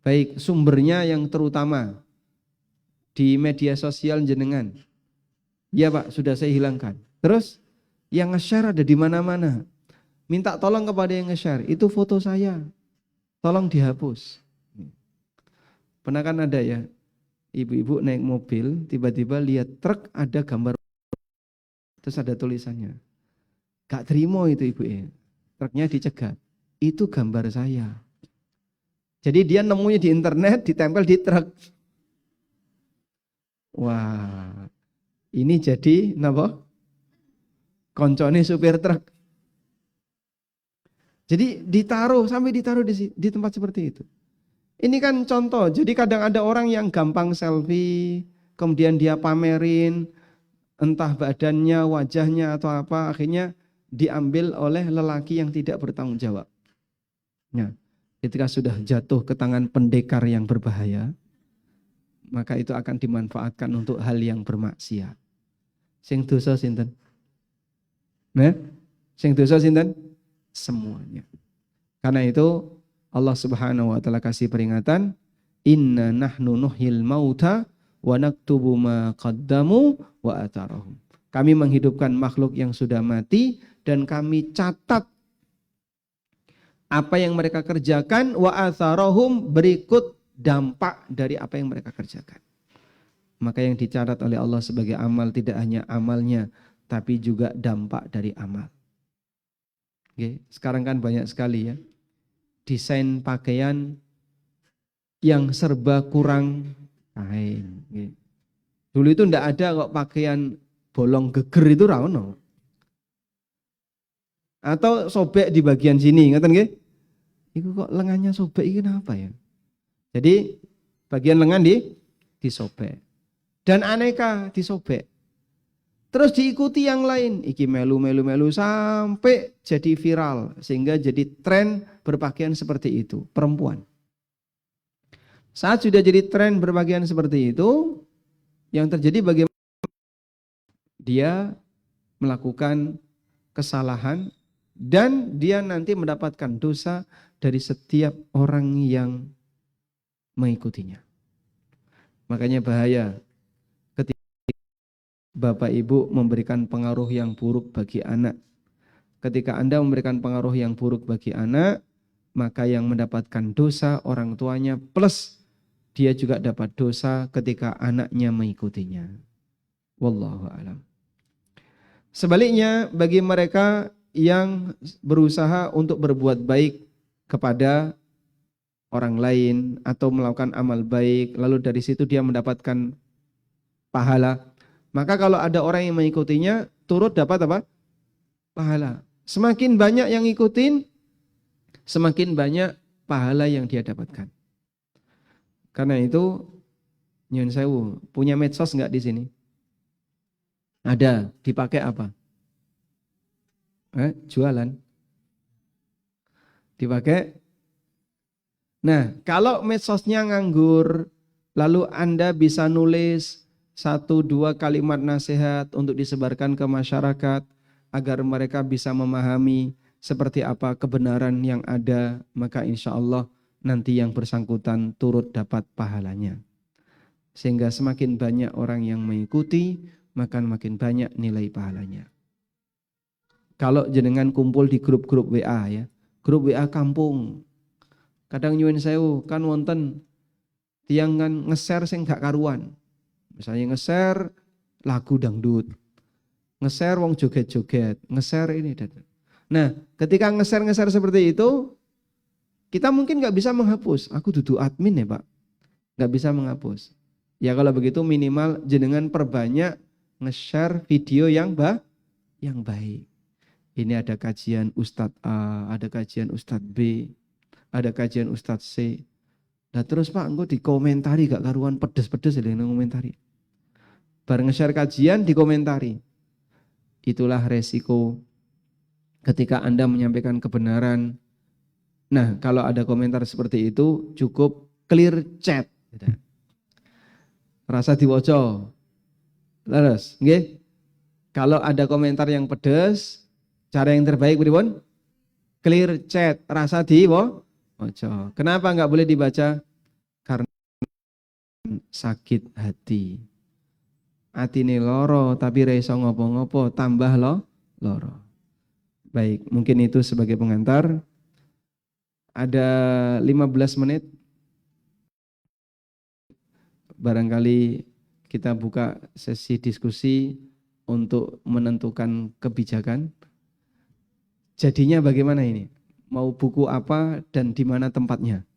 Baik sumbernya yang terutama di media sosial jenengan. Ya Pak, sudah saya hilangkan. Terus yang nge-share ada di mana-mana. Minta tolong kepada yang nge-share, itu foto saya. Tolong dihapus. Pernah kan ada ya, ibu-ibu naik mobil, tiba-tiba lihat truk ada gambar, terus ada tulisannya. Gak terima itu ibu ya, truknya dicegat. Itu gambar saya. Jadi dia nemunya di internet, ditempel di truk. Wah, ini jadi napa? Koncone supir truk. Jadi sampai ditaruh di tempat seperti itu. Ini kan contoh. Jadi kadang ada orang yang gampang selfie, kemudian dia pamerin entah badannya, wajahnya atau apa, akhirnya diambil oleh lelaki yang tidak bertanggung jawab. Nah, ketika sudah jatuh ke tangan pendekar yang berbahaya, maka itu akan dimanfaatkan untuk hal yang bermaksiat. Sing dosa sinten? Nah, sing dosa sinten? Semuanya. Karena itu Allah Subhanahu wa taala kasih peringatan, inna nahnu nuhyil mauta wa naktubu ma qaddamu wa atharahum. Kami menghidupkan makhluk yang sudah mati dan kami catat apa yang mereka kerjakan, wa atharahum, berikut dampak dari apa yang mereka kerjakan. Maka yang dicatat oleh Allah sebagai amal tidak hanya amalnya, tapi juga dampak dari amal. Oke, sekarang kan banyak sekali ya desain pakaian yang serba kurang kain. Oke. Dulu itu ndak ada kok pakaian bolong geger itu ra ono. Atau sobek di bagian sini, ngeten nggih? Iku kok lengannya sobek iki kenapa ya? Jadi bagian lengan disobek. Dan aneka disobek. Terus diikuti yang lain, iki melu sampai jadi viral sehingga jadi tren berpakaian seperti itu, perempuan. Saat sudah jadi tren berpakaian seperti itu, yang terjadi bagaimana dia melakukan kesalahan dan dia nanti mendapatkan dosa dari setiap orang yang mengikutinya. Makanya bahaya ketika Bapak Ibu memberikan pengaruh yang buruk bagi anak. Ketika Anda memberikan pengaruh yang buruk bagi anak, maka yang mendapatkan dosa orang tuanya plus dia juga dapat dosa ketika anaknya mengikutinya. Wallahu a'lam. Sebaliknya bagi mereka yang berusaha untuk berbuat baik kepada orang lain atau melakukan amal baik, lalu dari situ dia mendapatkan pahala, maka kalau ada orang yang mengikutinya, turut dapat apa? Pahala. Semakin banyak yang ngikutin, semakin banyak pahala yang dia dapatkan. Karena itu, nyun sewu, punya medsos enggak di sini? Ada, dipakai apa? Jualan. Dipakai. Nah, kalau medsosnya nganggur, lalu Anda bisa nulis 1-2 kalimat nasihat untuk disebarkan ke masyarakat agar mereka bisa memahami seperti apa kebenaran yang ada, maka insya Allah nanti yang bersangkutan turut dapat pahalanya. Sehingga semakin banyak orang yang mengikuti, maka makin banyak nilai pahalanya. Kalau jenengan kumpul di grup-grup WA ya, grup WA kampung, kadang nyuwun sewu kan wonten tiang kan nge-share sing gak karuan. Misalnya nge-share lagu dangdut, nge-share wong joget-joget, nge-share ini dan. Nah, ketika nge-share seperti itu, kita mungkin nggak bisa menghapus. Aku duduk admin ya Pak, nggak bisa menghapus. Ya kalau begitu minimal jenengan perbanyak nge-share video yang baik. Ini ada kajian Ustadz A, ada kajian Ustadz B, ada kajian Ustadz C. Nah terus Pak, engko dikomentari gak karuan pedes-pedes ya ngomentari. Bareng nge-share kajian dikomentari. Itulah resiko ketika Anda menyampaikan kebenaran. Nah, kalau ada komentar seperti itu cukup clear chat. Rasa diwoco. Terus, nggih. Kalau ada komentar yang pedes, cara yang terbaik pripun? Clear chat, rasa diwoco. Kenapa enggak boleh dibaca? Karena sakit hati. Atine loro tapi ra iso ngopo-ngopo, tambah loro. Baik, mungkin itu sebagai pengantar. Ada 15 menit. Barangkali kita buka sesi diskusi untuk menentukan kebijakan. Jadinya bagaimana ini? Mau buku apa dan di mana tempatnya?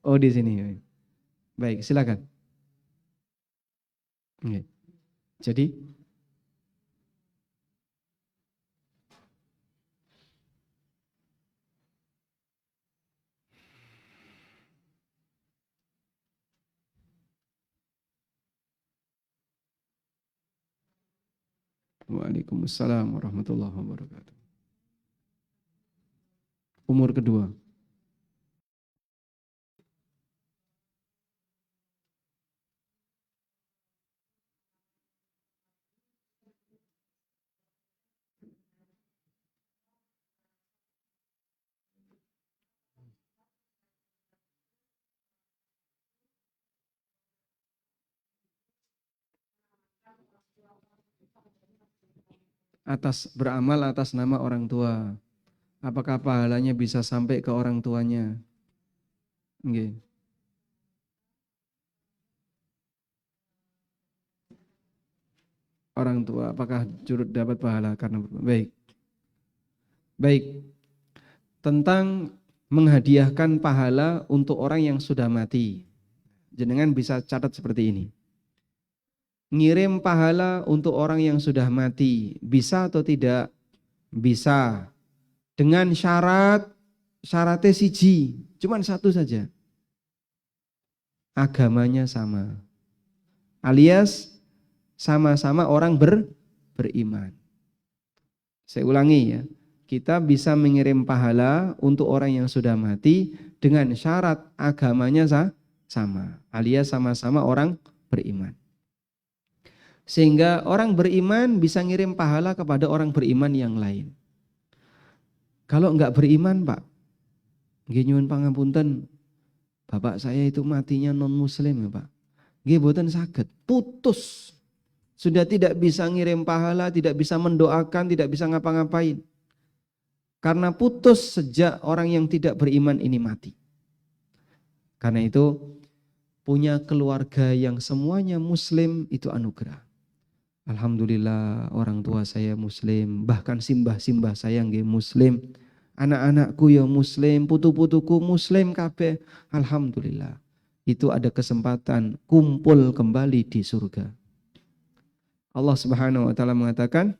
Oh, di sini. Baik, silakan. Oke. Jadi Waalaikumsalam warahmatullahi wabarakatuh. Umur kedua. Beramal atas nama orang tua. Apakah pahalanya bisa sampai ke orang tuanya? Nggih. Orang tua apakah jurut dapat pahala karena baik. Baik. Tentang menghadiahkan pahala untuk orang yang sudah mati. Jenengan bisa catat seperti ini. Ngirim pahala untuk orang yang sudah mati, bisa atau tidak? Bisa. Dengan syaratnya siji, cuman satu saja. Agamanya sama. Alias sama-sama orang beriman. Saya ulangi ya. Kita bisa mengirim pahala untuk orang yang sudah mati dengan syarat agamanya sama. Alias sama-sama orang beriman. Sehingga orang beriman bisa ngirim pahala kepada orang beriman yang lain. Kalau enggak beriman Pak, nggih nyuwun pangapunten, bapak saya itu matinya non muslim ya Pak. Nggih boten saged, putus. Sudah tidak bisa ngirim pahala, tidak bisa mendoakan, tidak bisa ngapa-ngapain. Karena putus sejak orang yang tidak beriman ini mati. Karena itu punya keluarga yang semuanya muslim itu anugerah. Alhamdulillah orang tua saya muslim, bahkan simbah-simbah saya nggih muslim. Anak-anakku ya muslim, putu-putuku muslim kabeh. Alhamdulillah. Itu ada kesempatan kumpul kembali di surga. Allah Subhanahu wa taala mengatakan,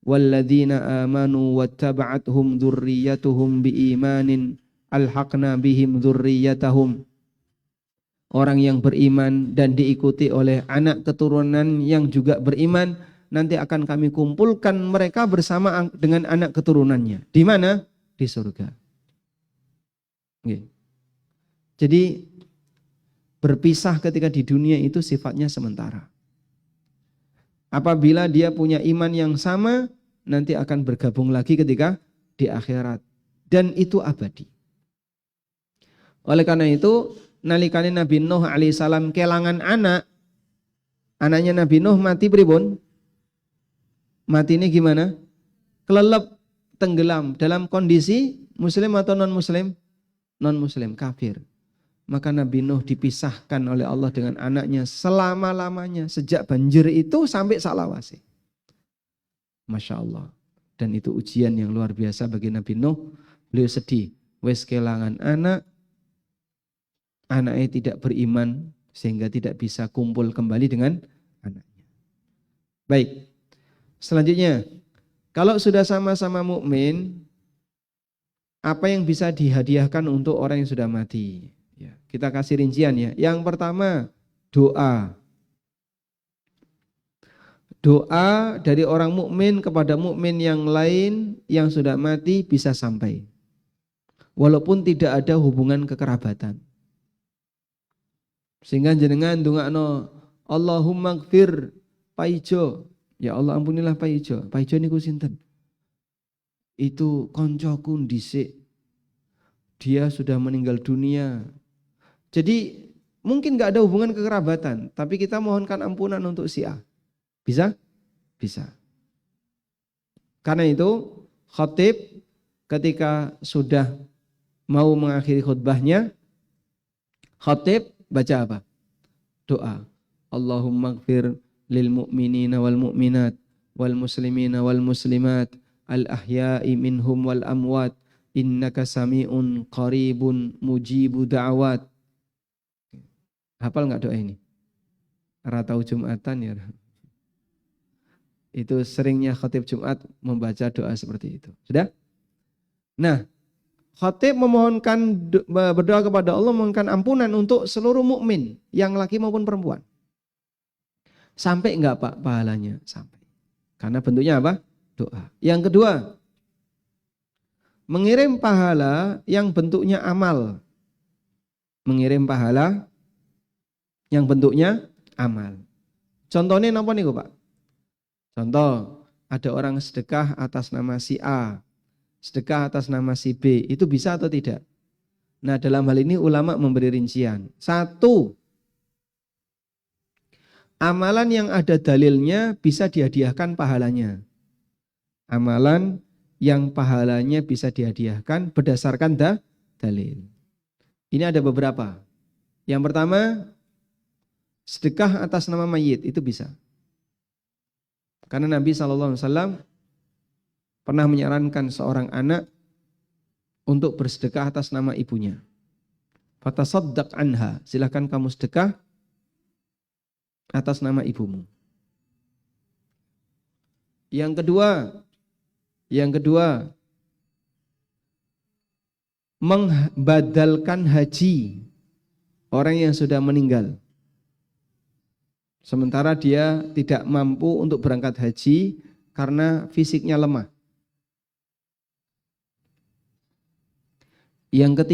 "Walladzina amanu wattaba'athum dzurriyyatuhum biimanin alhaqna bihim dzurriyyatahum." Orang yang beriman dan diikuti oleh anak keturunan yang juga beriman, nanti akan kami kumpulkan mereka bersama dengan anak keturunannya. Di mana? Di surga. Jadi berpisah ketika di dunia itu sifatnya sementara. Apabila dia punya iman yang sama, nanti akan bergabung lagi ketika di akhirat. Dan itu abadi. Oleh karena itu, nalikane Nabi Nuh alaihissalam kelangan anaknya Nabi Nuh mati pripun? Mati ini gimana? Kelelep, tenggelam dalam kondisi muslim atau non muslim? Non muslim, kafir. Maka Nabi Nuh dipisahkan oleh Allah dengan anaknya selama-lamanya sejak banjir itu sampai salawase. Masya Allah. Dan itu ujian yang luar biasa bagi Nabi Nuh. Beliau sedih, wes kelangan anaknya tidak beriman sehingga tidak bisa kumpul kembali dengan anaknya. Baik, selanjutnya Kalau sudah sama-sama mukmin, apa yang bisa dihadiahkan untuk orang yang sudah mati? Ya, kita kasih rincian ya. Yang pertama, doa. Doa dari orang mukmin kepada mukmin yang lain yang sudah mati bisa sampai. Walaupun tidak ada hubungan kekerabatan. Sehingga jenengan ndongakno Allahumma gfir Pak Ijo. Ya Allah ampunilah Pak Ijo. Pak Ijo niku sinten? Itu koncoku ndhisik. Dia sudah meninggal dunia. Jadi mungkin gak ada hubungan kekerabatan, tapi kita mohonkan ampunan untuk si A. Bisa? Bisa. Karena itu khatib ketika sudah mau mengakhiri khutbahnya, khatib baca apa? Doa. Allahumma gfir lil mu'minina wal mu'minat wal muslimina wal muslimat al ahya'i minhum wal amwat innaka sami'un qaribun mujibu da'awat. Hafal nggak doa ini? Ratau Jumatan ya. Itu seringnya khatib Jumat membaca doa seperti itu. Sudah? Nah, khatib memohonkan berdoa kepada Allah memohonkan ampunan untuk seluruh mukmin yang laki maupun perempuan. Sampai enggak Pak pahalanya? Sampai. Karena bentuknya apa? Doa. Yang kedua, mengirim pahala yang bentuknya amal. Mengirim pahala yang bentuknya amal. Contohnya apa nih Pak? Contoh, ada orang sedekah atas nama si A, sedekah atas nama si B, itu bisa atau tidak? Nah dalam hal ini ulama memberi rincian. Satu, amalan yang ada dalilnya bisa dihadiahkan pahalanya. Amalan yang pahalanya bisa dihadiahkan berdasarkan dalil. Ini ada beberapa. Yang pertama, sedekah atas nama mayit, itu bisa. Karena Nabi SAW pernah menyarankan seorang anak untuk bersedekah atas nama ibunya. Fatasaddaq anha, silakan kamu sedekah atas nama ibumu. Yang kedua, membadalkan haji orang yang sudah meninggal. Sementara dia tidak mampu untuk berangkat haji karena fisiknya lemah. Yang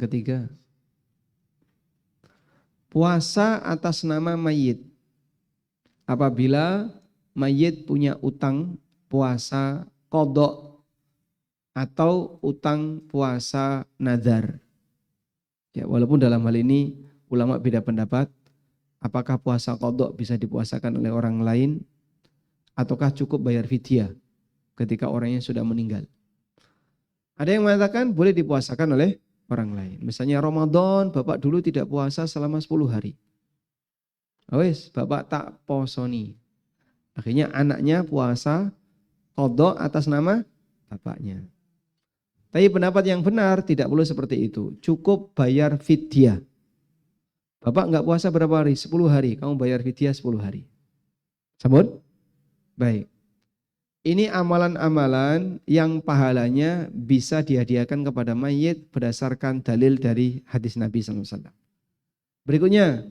ketiga, puasa atas nama mayit. Apabila mayit punya utang puasa qadha atau utang puasa nazar. Ya, walaupun dalam hal ini ulama beda pendapat. Apakah puasa qadha bisa dipuasakan oleh orang lain ataukah cukup bayar fidyah ketika orangnya sudah meninggal? Ada yang mengatakan boleh dipuasakan oleh orang lain. Misalnya Ramadan, bapak dulu tidak puasa selama 10 hari. Wes, bapak tak posoni. Akhirnya anaknya puasa qadha atas nama bapaknya. Tapi pendapat yang benar tidak perlu seperti itu. Cukup bayar fidyah. Bapak enggak puasa berapa hari? 10 hari. Kamu bayar fidyah 10 hari. Sabun? Baik. Ini amalan-amalan yang pahalanya bisa dihadiahkan kepada mayit berdasarkan dalil dari hadis Nabi SAW. Berikutnya,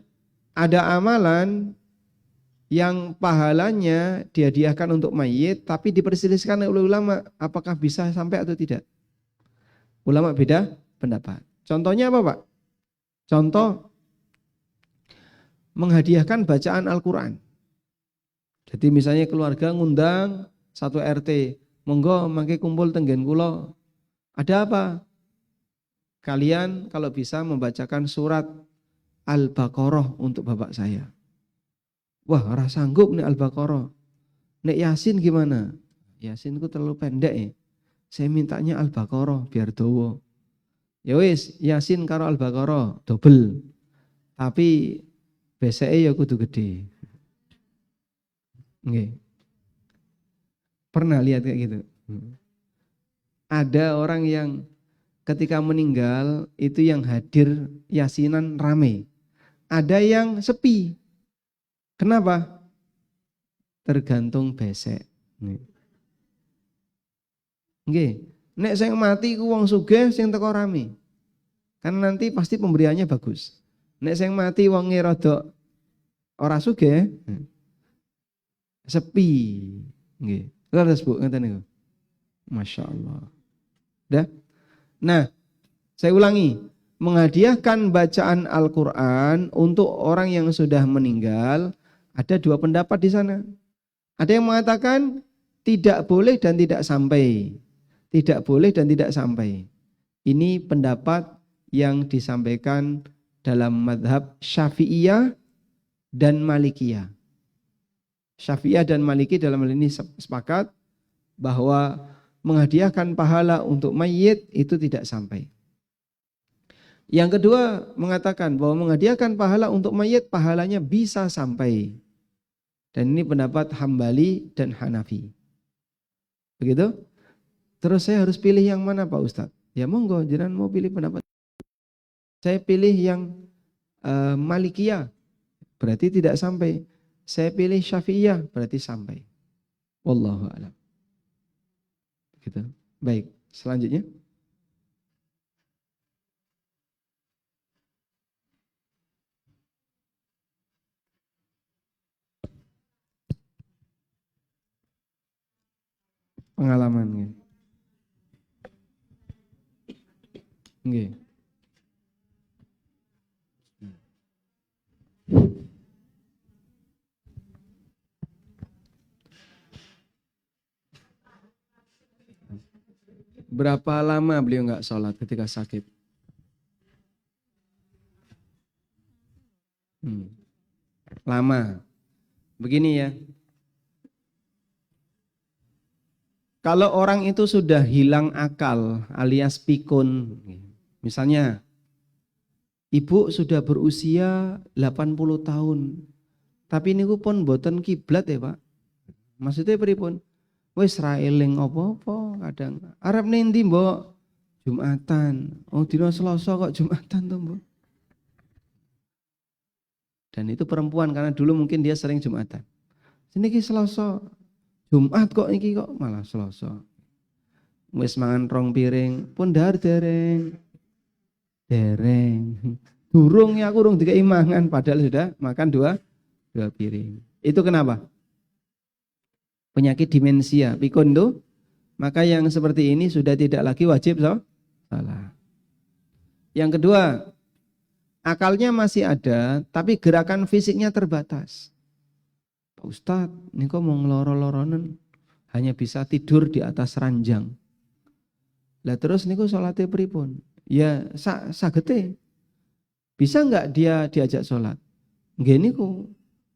ada amalan yang pahalanya dihadiahkan untuk mayit tapi diperselisihkan oleh ulama apakah bisa sampai atau tidak. Ulama beda pendapat. Contohnya apa Pak? Contoh, menghadiahkan bacaan Al-Quran. Jadi misalnya keluarga ngundang satu RT, monggo mangke kumpul tenggen kula. Ada apa? Kalian kalau bisa membacakan surat Al-Baqarah untuk bapak saya. Wah, ora sanggup nih Al-Baqarah. Nek Yasin gimana? Yasin ku terlalu pendek ya. Saya mintanya Al-Baqarah biar dawa. Ya wis, Yasin karo Al-Baqarah double. Tapi beseke ya kudu gede. Nggih. Pernah lihat kayak gitu? Ada orang yang ketika meninggal itu yang hadir yasinan rame. Ada yang sepi. Kenapa? Tergantung besek. Nggih. Nek sing mati ku wong sugih sing teko rame. Kan nanti pasti pemberiannya bagus. Nek sing mati wonge rada ora sugih, sepi. Nggih. Terus Bu ngeten niku. Masya Allah. Dah. Nah, saya ulangi. Menghadiahkan bacaan Al-Quran untuk orang yang sudah meninggal, ada dua pendapat di sana. Ada yang mengatakan tidak boleh dan tidak sampai. Tidak boleh dan tidak sampai. Ini pendapat yang disampaikan dalam madhab Syafi'iyah dan Malikiyah. Syafi'iyah dan Maliki dalam hal ini sepakat bahwa menghadiahkan pahala untuk mayit itu tidak sampai. Yang kedua mengatakan bahwa menghadiahkan pahala untuk mayit pahalanya bisa sampai. Dan ini pendapat Hambali dan Hanafi. Begitu? Terus saya harus pilih yang mana Pak Ustadz? Ya monggo, jangan mau pilih pendapat. Saya pilih yang Malikiyah, berarti tidak sampai. Saya pilih Syafi'iyah, berarti sampai. Wallahu a'lam. Gitu. Baik, selanjutnya. Pengalaman nggih. Nggih. Berapa lama beliau nggak sholat ketika sakit? Lama. Begini ya. Kalau orang itu sudah hilang akal alias pikun, misalnya ibu sudah berusia 80 tahun, tapi niku pun boten kiblat ya Pak. Maksudnya pripun? Wis ra eling apa-apa kadang. Arep nendi mbok? Jumatan. Oh dina Selasa kok Jumatan to, Mbok? Dan itu perempuan karena dulu mungkin dia sering Jumatan. Sini ki Selasa. Jumat kok iki kok malah Selasa. Wis mangan 2 piring, pun dereng. Durung ya aku urung dikei mangan padahal sudah makan 2 piring. Itu kenapa? Penyakit demensia, pikun tuh. Maka yang seperti ini sudah tidak lagi wajib salah. Yang kedua, akalnya masih ada tapi gerakan fisiknya terbatas. Pak Ustadz, ini kok mau ngeloro-loronen, hanya bisa tidur di atas ranjang. Lah terus niku sholatnya pripun? Ya sagete. Bisa enggak dia diajak sholat? Nggih niku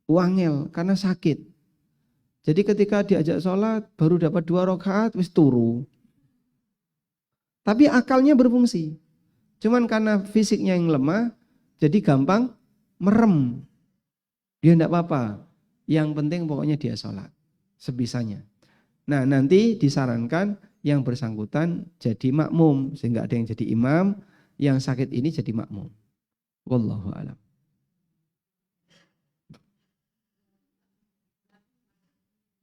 wangel karena sakit. Jadi ketika diajak sholat baru dapat 2 rakaat wis turu. Tapi akalnya berfungsi. Cuman karena fisiknya yang lemah jadi gampang merem. Dia enggak apa-apa. Yang penting pokoknya dia sholat sebisanya. Nah nanti disarankan yang bersangkutan jadi makmum sehingga ada yang jadi imam, yang sakit ini jadi makmum. Wallahu a'lam.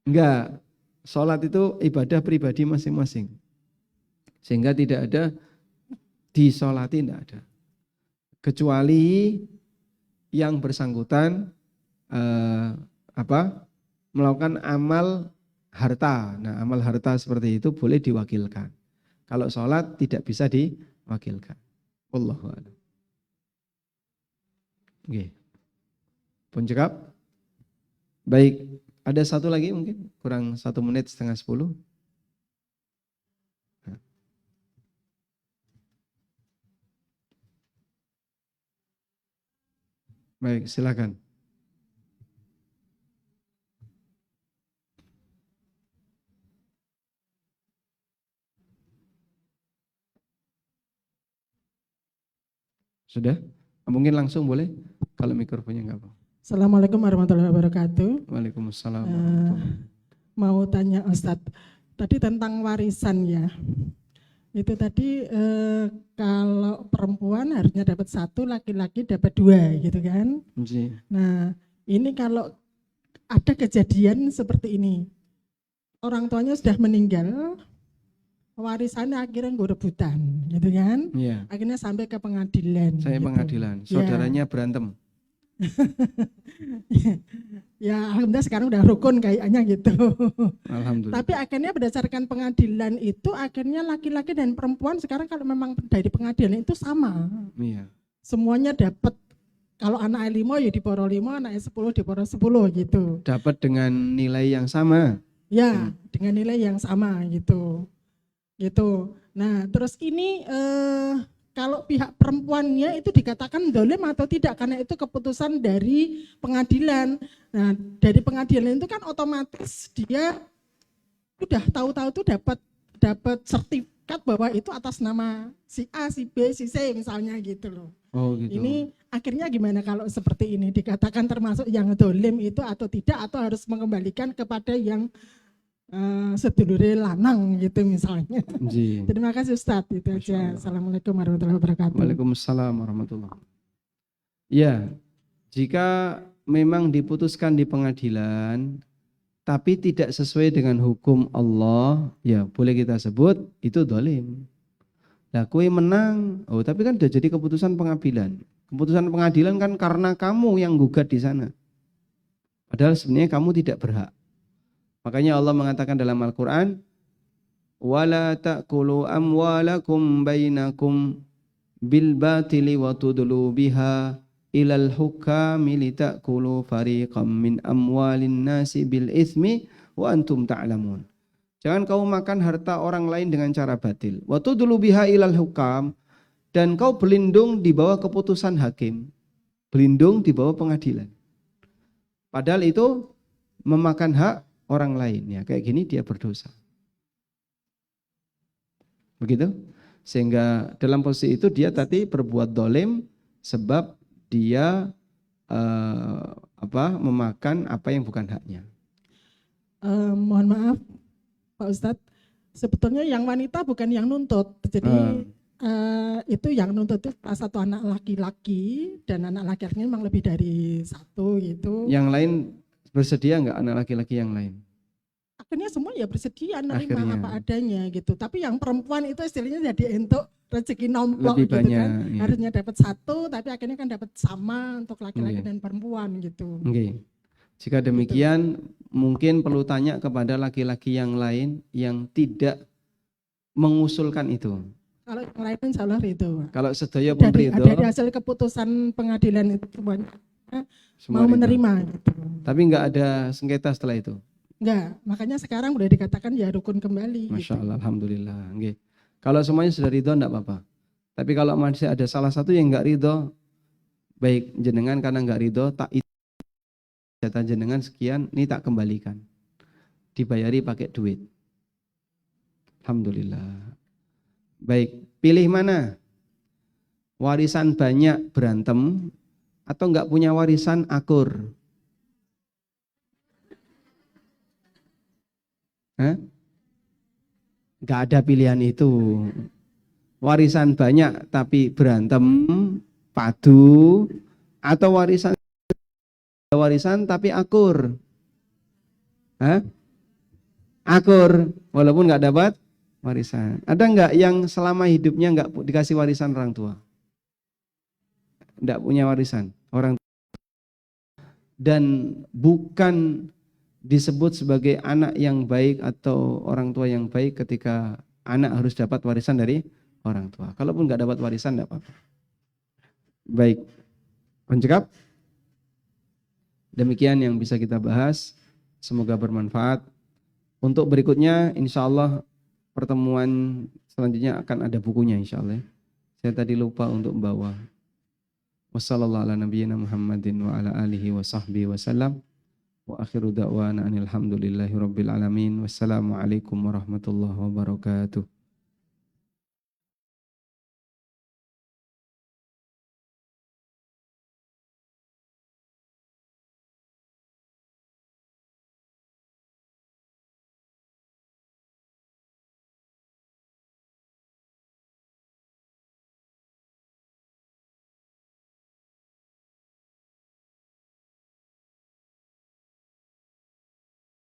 Enggak, sholat itu ibadah pribadi masing-masing. Sehingga tidak ada disolati, tidak ada. Kecuali yang bersangkutan melakukan amal harta. Nah, amal harta seperti itu boleh diwakilkan. Kalau sholat tidak bisa diwakilkan. Wallahu a'lam. Oke. Pun cekap. Baik, ada satu lagi mungkin kurang 1 menit setengah 10. Baik, silakan. Sudah? Mungkin langsung boleh kalau mikrofonnya enggak apa. Assalamualaikum warahmatullahi wabarakatuh. Waalaikumsalam. Mau tanya Ustadz, tadi tentang warisan ya. Itu tadi kalau perempuan harusnya dapat 1, laki-laki dapat 2 gitu kan. Nah ini kalau ada kejadian seperti ini, orang tuanya sudah meninggal, warisannya akhirnya gue rebutan, gitu kan? Iya. Akhirnya sampai ke pengadilan. Saya gitu. pengadilan. Ya. Saudaranya berantem. Ya alhamdulillah sekarang udah rukun kayaknya gitu. Alhamdulillah. Tapi akhirnya berdasarkan pengadilan itu akhirnya laki-laki dan perempuan sekarang kalau memang dari pengadilan itu sama. Iya. Semuanya dapat. Kalau anak 5 ya di poro 5, anak 10 di poro 10 gitu. Dapat dengan nilai yang sama. Ya, dengan nilai yang sama gitu. Gitu. Nah, terus ini kalau pihak perempuannya itu dikatakan dolim atau tidak karena itu keputusan dari pengadilan. Nah, dari pengadilan itu kan otomatis dia udah tahu-tahu tuh dapat sertifikat bahwa itu atas nama si A, si B, si C misalnya gitu loh. Oh gitu. Ini akhirnya gimana kalau seperti ini dikatakan termasuk yang dolim itu atau tidak, atau harus mengembalikan kepada yang sedulure lanang gitu misalnya. Ji. Terima kasih Ustadz, itu aja. Assalamualaikum warahmatullahi wabarakatuh. Waalaikumsalam warahmatullahi wabarakatuh. Ya, jika memang diputuskan di pengadilan tapi tidak sesuai dengan hukum Allah, ya boleh kita sebut itu dolim. Lah kue menang, oh tapi kan sudah jadi keputusan pengadilan. Keputusan pengadilan kan karena kamu yang gugat di sana. Padahal sebenarnya kamu tidak berhak. Makanya Allah mengatakan dalam Al-Quran, wala ta'kulu amwalakum bainakum bil batili wa tudlu biha ilal hukami litakulu fariqam min amwalin nasi bil ithmi wa antum ta'lamun. Jangan kau makan harta orang lain dengan cara batil. Wa tudlu biha ilal hukam, dan kau berlindung di bawah keputusan hakim. Berlindung di bawah pengadilan. Padahal itu memakan hak orang lain, ya kayak gini dia berdosa. Begitu? Sehingga dalam posisi itu dia tadi berbuat dolim sebab dia memakan apa yang bukan haknya. Mohon maaf Pak Ustadz, sebetulnya yang wanita bukan yang nuntut. Jadi itu yang nuntut itu satu anak laki-laki, dan anak laki-laki memang lebih dari satu gitu. Yang lain bersedia nggak anak laki-laki yang lain? Akhirnya semua ya bersedia nerima Akhirnya. apa adanya gitu. Tapi yang perempuan itu istilahnya jadi untuk rezeki nomplok Lebih gitu banyak, kan. ya. Harusnya dapat satu, tapi akhirnya kan dapat sama untuk laki-laki dan perempuan gitu. Oke. Jika demikian mungkin perlu tanya kepada laki-laki yang lain yang tidak mengusulkan itu. Kalau yang lain insya Allah itu. Kalau sedaya pun ridho, dari hasil keputusan pengadilan itu semuanya mau menerima gitu. Tapi nggak ada sengketa setelah itu. Enggak, makanya sekarang udah dikatakan ya rukun kembali. Masya gitu. Allah, alhamdulillah. Oke. Kalau semuanya sudah ridho enggak apa-apa. Tapi kalau masih ada salah satu yang enggak ridho, baik jenengan karena enggak ridho, tak jatah jenengan sekian, ini tak kembalikan. Dibayari pakai duit. Alhamdulillah. Baik, pilih mana? Warisan banyak berantem atau enggak punya warisan akur? Gak ada pilihan itu. Warisan banyak tapi berantem, padu, atau warisan tapi akur. Akur, walaupun gak dapat warisan. Ada nggak yang selama hidupnya nggak dikasih warisan orang tua? Nggak punya warisan orang tua. Dan bukan disebut sebagai anak yang baik atau orang tua yang baik ketika anak harus dapat warisan dari orang tua. Kalaupun nggak dapat warisan nggak apa-apa. Baik, mencekap. Demikian yang bisa kita bahas. Semoga bermanfaat. Untuk berikutnya, insya Allah pertemuan selanjutnya akan ada bukunya insya Allah. Saya tadi lupa untuk membawa. Wassalamualaikum warahmatullahi wabarakatuh. Wa akhiru da'wana anil hamdulillahi rabbil alamin. Wassalamualaikum warahmatullahi wabarakatuh.